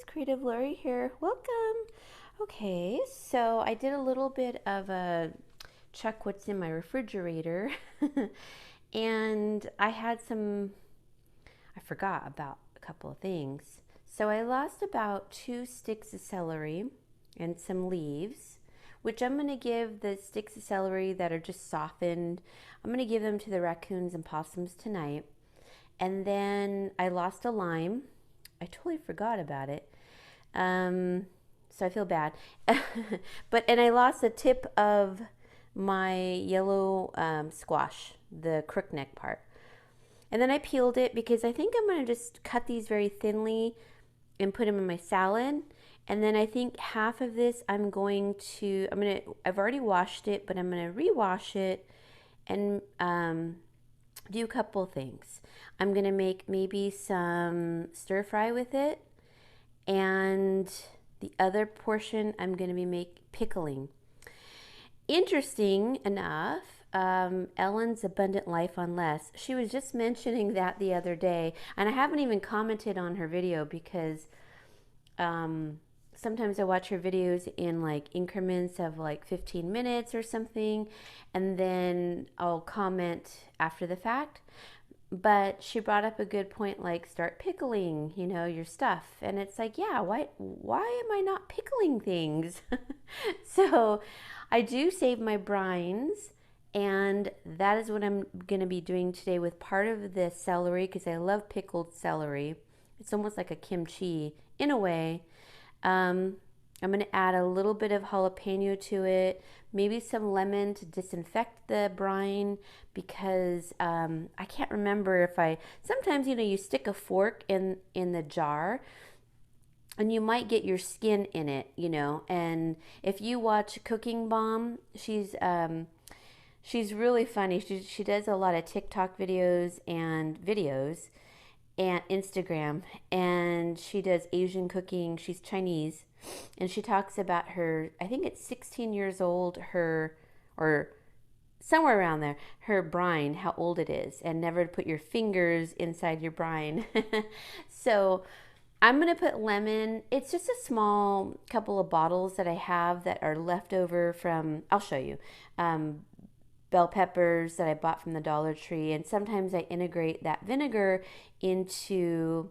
guys, Creative Lauri here. Welcome. Okay, so I did a little bit of a check what's in my refrigerator and I had I forgot about a couple of things. So I lost about 2 sticks of celery and some leaves, which I'm going to give the sticks of celery that are just softened. I'm going to give them to the raccoons and possums tonight. And then I lost a lime. I totally forgot about it. So I feel bad. And I lost the tip of my yellow squash, the crookneck part. And then I peeled it because I think I'm going to just cut these very thinly and put them in my salad. And then I think half of this I've already washed it, but I'm going to rewash it and do a couple things. I'm going to make maybe some stir fry with it, and the other portion I'm going to be pickling. Interesting enough, Ellen's Abundant Life on Less, she was just mentioning that the other day, and I haven't even commented on her video because sometimes I watch her videos in like increments of like 15 minutes or something, and then I'll comment after the fact. But she brought up a good point, like start pickling, your stuff. And it's like, yeah, why am I not pickling things? So I do save my brines, and that is what I'm going to be doing today with part of the celery, because I love pickled celery. It's almost like a kimchi in a way. I'm going to add a little bit of jalapeno to it, maybe some lemon to disinfect the brine, because I can't remember if sometimes, you stick a fork in the jar and you might get your skin in it, and if you watch Cooking Bomb, she's really funny. She does a lot of TikTok videos and Instagram, and she does Asian cooking. She's Chinese, and she talks about her, I think it's 16 years old, or somewhere around there, her brine, how old it is, and never to put your fingers inside your brine. So I'm going to put lemon. It's just a small couple of bottles that I have that are left over from, I'll show you, bell peppers that I bought from the Dollar Tree, and sometimes I integrate that vinegar into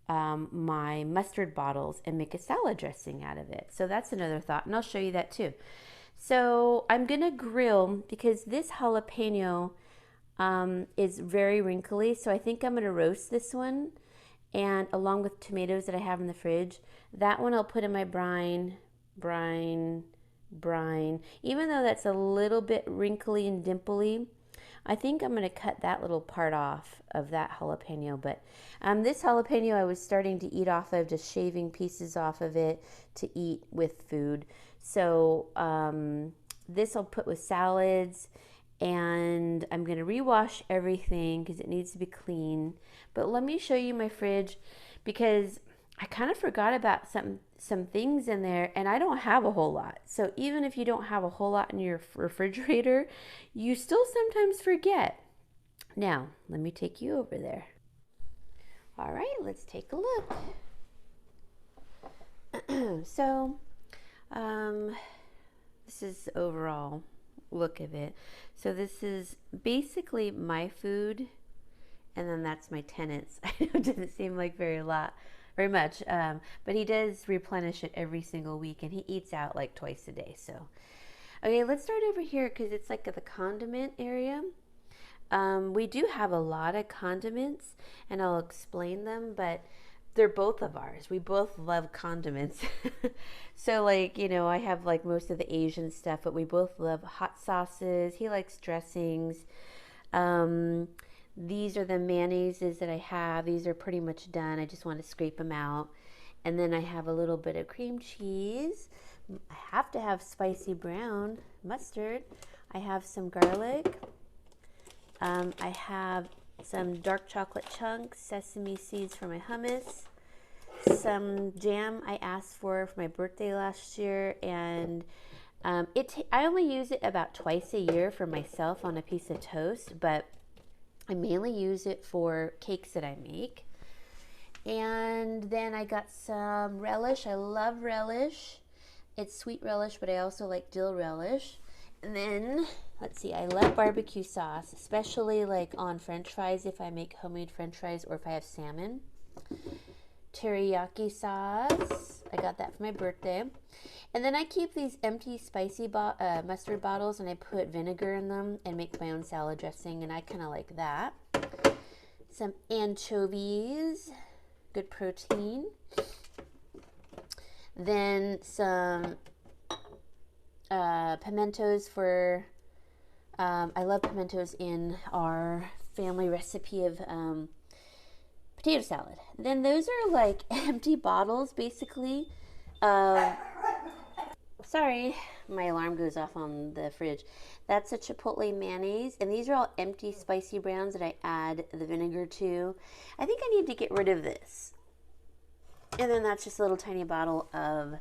my mustard bottles and make a salad dressing out of it. So that's another thought, and I'll show you that too. So I'm gonna grill, because this jalapeno is very wrinkly, so I think I'm gonna roast this one, and along with tomatoes that I have in the fridge. That one I'll put in my brine. Even though that's a little bit wrinkly and dimply, I think I'm going to cut that little part off of that jalapeno. But this jalapeno I was starting to eat off of, just shaving pieces off of it to eat with food. So this I'll put with salads, and I'm going to rewash everything because it needs to be clean. But let me show you my fridge, because I kind of forgot about some things in there, and I don't have a whole lot. So even if you don't have a whole lot in your refrigerator, you still sometimes forget. Now, let me take you over there. All right, let's take a look. So, this is the overall look of it. So this is basically my food, and then that's my tenant's. I know it doesn't seem like very much, but he does replenish it every single week, and he eats out like twice a day. So, okay, let's start over here because it's like the condiment area. We do have a lot of condiments, and I'll explain them, but they're both of ours. We both love condiments. So like, I have like most of the Asian stuff, but we both love hot sauces. He likes dressings. These are the mayonnaises that I have. These are pretty much done. I just want to scrape them out. And then I have a little bit of cream cheese. I have to have spicy brown mustard. I have some garlic. I have some dark chocolate chunks, sesame seeds for my hummus, some jam I asked for my birthday last year, and I only use it about twice a year for myself on a piece of toast, but I mainly use it for cakes that I make. And then I got some relish. I love relish. It's sweet relish, but I also like dill relish. And then, let's see, I love barbecue sauce, especially like on French fries if I make homemade French fries or if I have salmon. Teriyaki sauce. I got that for my birthday. And then I keep these empty spicy mustard bottles and I put vinegar in them and make my own salad dressing, and I kind of like that. Some anchovies, good protein. Then some pimentos for, I love pimentos in our family recipe of potato salad. Then those are like empty bottles basically. Sorry, my alarm goes off on the fridge. That's a chipotle mayonnaise, and these are all empty spicy browns that I add the vinegar to. I think I need to get rid of this. And then that's just a little tiny bottle of,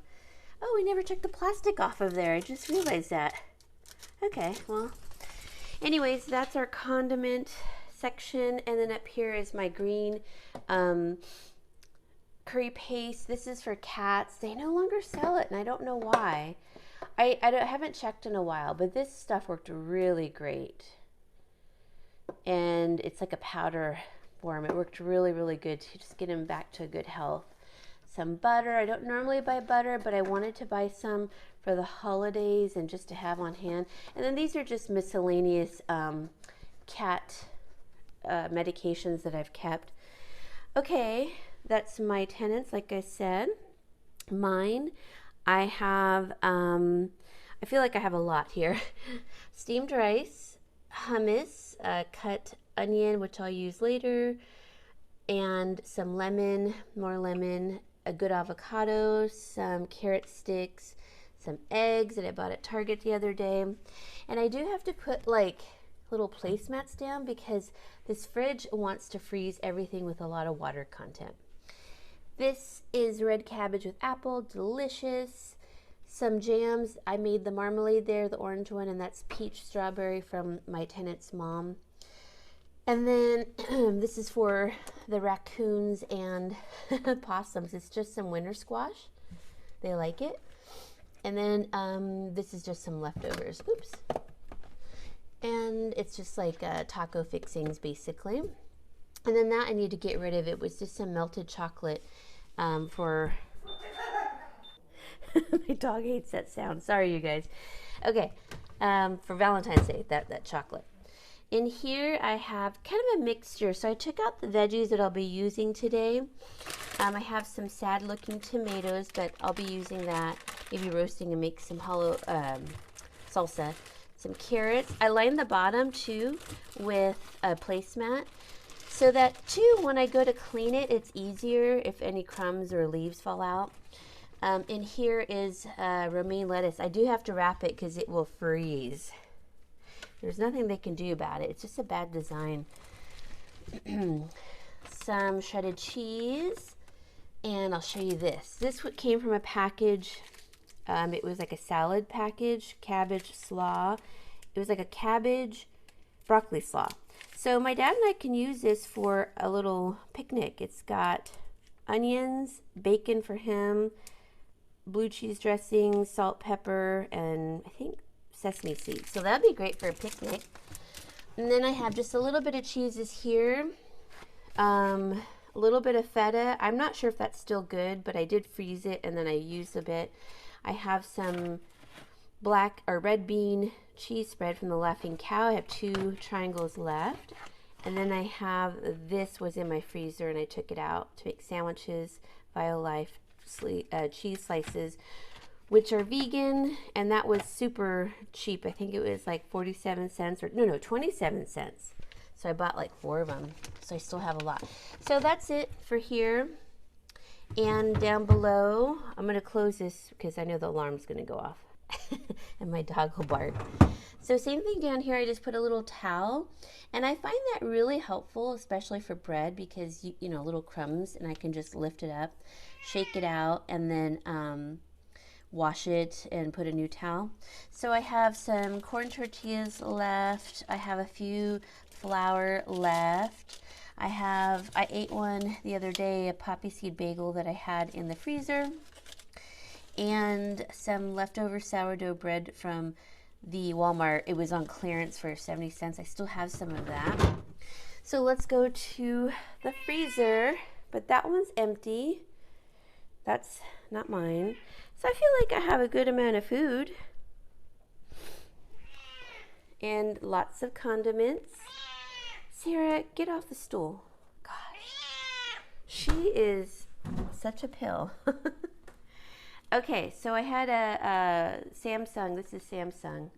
oh, we never took the plastic off of there. I just realized that. Okay, well, anyways, that's our condiment section. And then up here is my green curry paste. This is for cats. They no longer sell it, and I don't know why. I haven't checked in a while, but this stuff worked really great. And it's like a powder form. It worked really, really good to just get him back to good health. Some butter. I don't normally buy butter, but I wanted to buy some for the holidays and just to have on hand. And then these are just miscellaneous cat medications that I've kept. Okay, that's my tenants, like I said. Mine, I have, I feel like I have a lot here. Steamed rice, hummus, cut onion, which I'll use later, and some lemon, more lemon, a good avocado, some carrot sticks, some eggs that I bought at Target the other day. And I do have to put like little placemats down because this fridge wants to freeze everything with a lot of water content. This is red cabbage with apple, delicious. Some jams, I made the marmalade there, the orange one, and that's peach strawberry from my tenant's mom. And then this is for the raccoons and possums. It's just some winter squash. They like it. And then this is just some leftovers. Oops. And it's just like taco fixings basically. And then that I need to get rid of. It was just some melted chocolate for my dog hates that sound. Sorry, you guys. Okay, for Valentine's Day, that chocolate. In here, I have kind of a mixture. So I took out the veggies that I'll be using today. I have some sad-looking tomatoes, but I'll be using that, maybe roasting and make some hollow salsa. Some carrots. I lined the bottom too with a placemat so that too, when I go to clean it, it's easier if any crumbs or leaves fall out. In here is romaine lettuce. I do have to wrap it because it will freeze. There's nothing they can do about it. It's just a bad design. Some shredded cheese. And I'll show you this. This came from a package. It was like a salad package, cabbage slaw. It was like a cabbage broccoli slaw. So my dad and I can use this for a little picnic. It's got onions, bacon for him, blue cheese dressing, salt, pepper, and I think sesame seeds. So that'd be great for a picnic. And then I have just a little bit of cheeses here. A little bit of feta. I'm not sure if that's still good, but I did freeze it and then I used a bit. I have some black or red bean cheese spread from the Laughing Cow. I have 2 triangles left. And then I have, this was in my freezer and I took it out to make sandwiches, Violife cheese slices, which are vegan, and that was super cheap. I think it was like 47 cents or no, 27 cents. So I bought like 4 of them. So I still have a lot. So that's it for here. And down below, I'm going to close this because I know the alarm's going to go off and my dog will bark. So same thing down here, I just put a little towel, and I find that really helpful, especially for bread, because you know, little crumbs, and I can just lift it up, shake it out, and then wash it and put a new towel. So I have some corn tortillas left. I have a few flour left. I ate one the other day, a poppy seed bagel that I had in the freezer, and some leftover sourdough bread from the Walmart. It was on clearance for 70 cents. I still have some of that. So let's go to the freezer, but that one's empty. That's not mine. So I feel like I have a good amount of food. And lots of condiments. Sarah, get off the stool. Gosh, she is such a pill. Okay, so I had a Samsung, this is Samsung,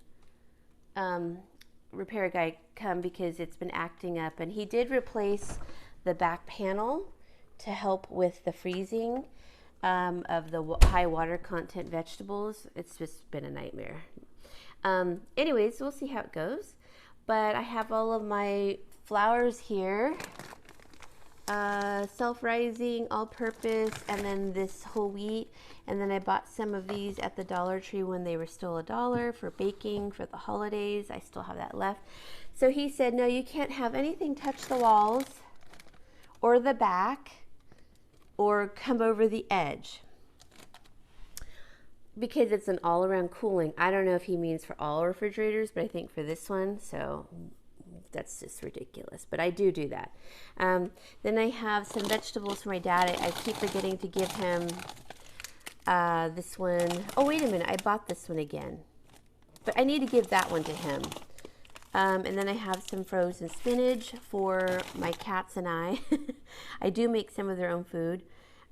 repair guy come because it's been acting up, and he did replace the back panel to help with the freezing of the high water content vegetables. It's just been a nightmare. Anyways, we'll see how it goes. But I have all of my flours here, self-rising, all-purpose, and then this whole wheat. And then I bought some of these at the Dollar Tree when they were still $1 for baking for the holidays. I still have that left. So he said, no, you can't have anything touch the walls or the back or come over the edge, because it's an all-around cooling. I don't know if he means for all refrigerators, but I think for this one, so that's just ridiculous. But I do that. Then I have some vegetables for my dad. I keep forgetting to give him this one. Oh, wait a minute. I bought this one again. But I need to give that one to him. And then I have some frozen spinach for my cats and I. I do make some of their own food.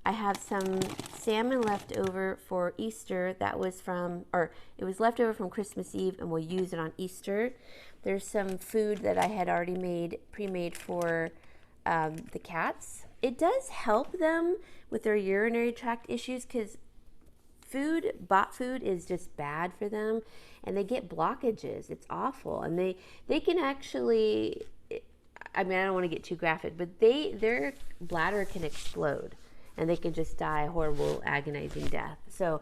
I have some salmon left over for Easter. That was from, or it was left over from Christmas Eve, and we'll use it on Easter. There's some food that I had already made, pre-made for the cats. It does help them with their urinary tract issues, because bought food is just bad for them, and they get blockages. It's awful, and they can actually, I mean, I don't want to get too graphic, but their bladder can explode, and they can just die a horrible, agonizing death. So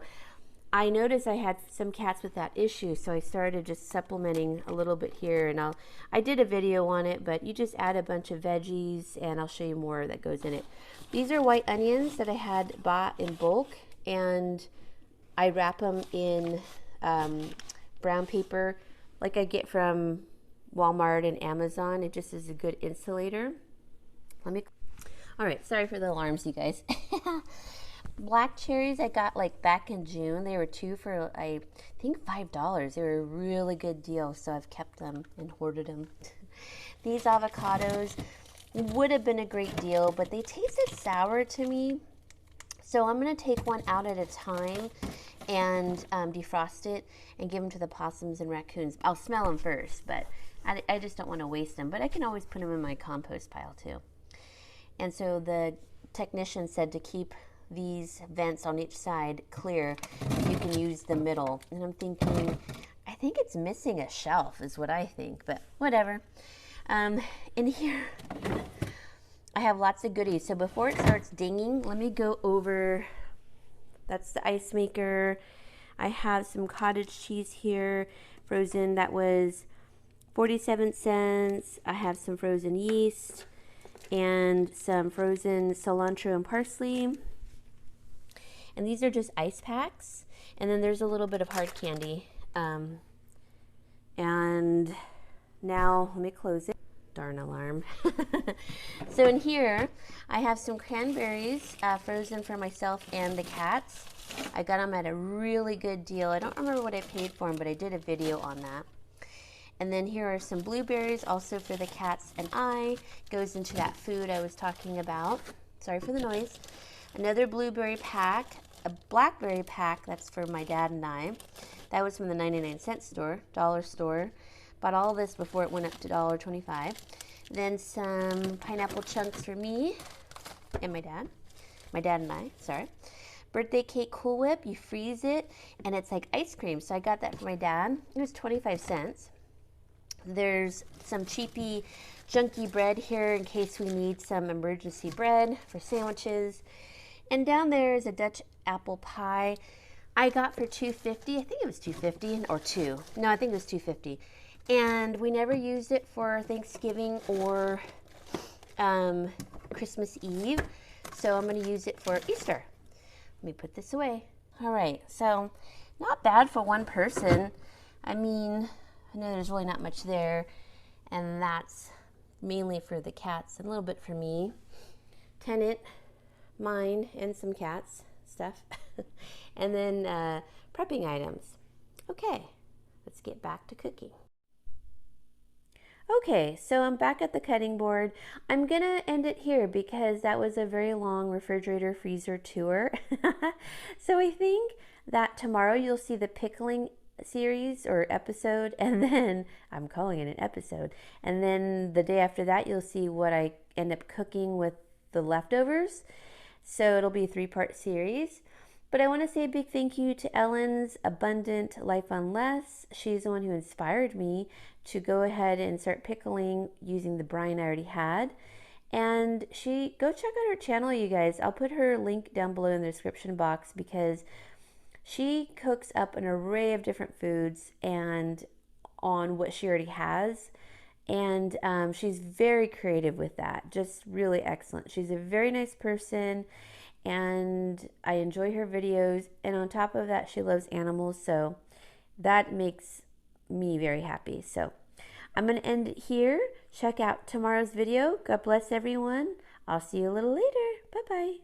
I noticed I had some cats with that issue, so I started just supplementing a little bit here, and I did a video on it, but you just add a bunch of veggies, and I'll show you more that goes in it. These are white onions that I had bought in bulk, and I wrap them in brown paper like I get from Walmart and Amazon. It just is a good insulator. All right, sorry for the alarms, you guys. Black cherries I got like back in June. They were 2 for, I think, $5. They were a really good deal, so I've kept them and hoarded them. These avocados would have been a great deal, but they tasted sour to me. So I'm going to take one out at a time and defrost it and give them to the possums and raccoons. I'll smell them first, but I just don't want to waste them. But I can always put them in my compost pile too. And so the technician said to keep these vents on each side clear, you can use the middle. And I'm thinking, I think it's missing a shelf is what I think, but whatever. In here, I have lots of goodies. So before it starts dinging, let me go over, that's the ice maker. I have some cottage cheese here, frozen, that was 47 cents. I have some frozen yeast and some frozen cilantro and parsley. And these are just ice packs. And then there's a little bit of hard candy. And now let me close it. Darn alarm. So in here, I have some cranberries frozen for myself and the cats. I got them at a really good deal. I don't remember what I paid for them, but I did a video on that. And then here are some blueberries, also for the cats and I. Goes into that food I was talking about. Sorry for the noise. Another blueberry pack, a blackberry pack, that's for my dad and I. That was from the 99-cent store, dollar store. Bought all this before it went up to $1.25. Then some pineapple chunks for me and my dad and I, sorry. Birthday cake Cool Whip, you freeze it, and it's like ice cream. So I got that for my dad. It was 25 cents. There's some cheapy, junky bread here in case we need some emergency bread for sandwiches. And down there is a Dutch apple pie I got for $2.50. I think it was $2.50 or $2. No, I think it was $2.50. And we never used it for Thanksgiving or Christmas Eve, so I'm going to use it for Easter. Let me put this away. All right, so not bad for one person. I mean, I know there's really not much there, and that's mainly for the cats and a little bit for me. Tenant, mine, and some cats stuff. And then prepping items. Okay, let's get back to cooking. Okay, so I'm back at the cutting board. I'm gonna end it here because that was a very long refrigerator freezer tour. So I think that tomorrow you'll see the pickling series or episode, and then I'm calling it an episode, and then the day after that you'll see what I end up cooking with the leftovers. So it'll be a 3-part series. But I want to say a big thank you to Ellen's Abundant Life on Less. She's the one who inspired me to go ahead and start pickling using the brine I already had. And go check out her channel, you guys. I'll put her link down below in the description box because she cooks up an array of different foods and on what she already has. And she's very creative with that. Just really excellent. She's a very nice person, and I enjoy her videos. And on top of that, she loves animals, so that makes me very happy. So I'm going to end it here. Check out tomorrow's video. God bless everyone. I'll see you a little later. Bye-bye.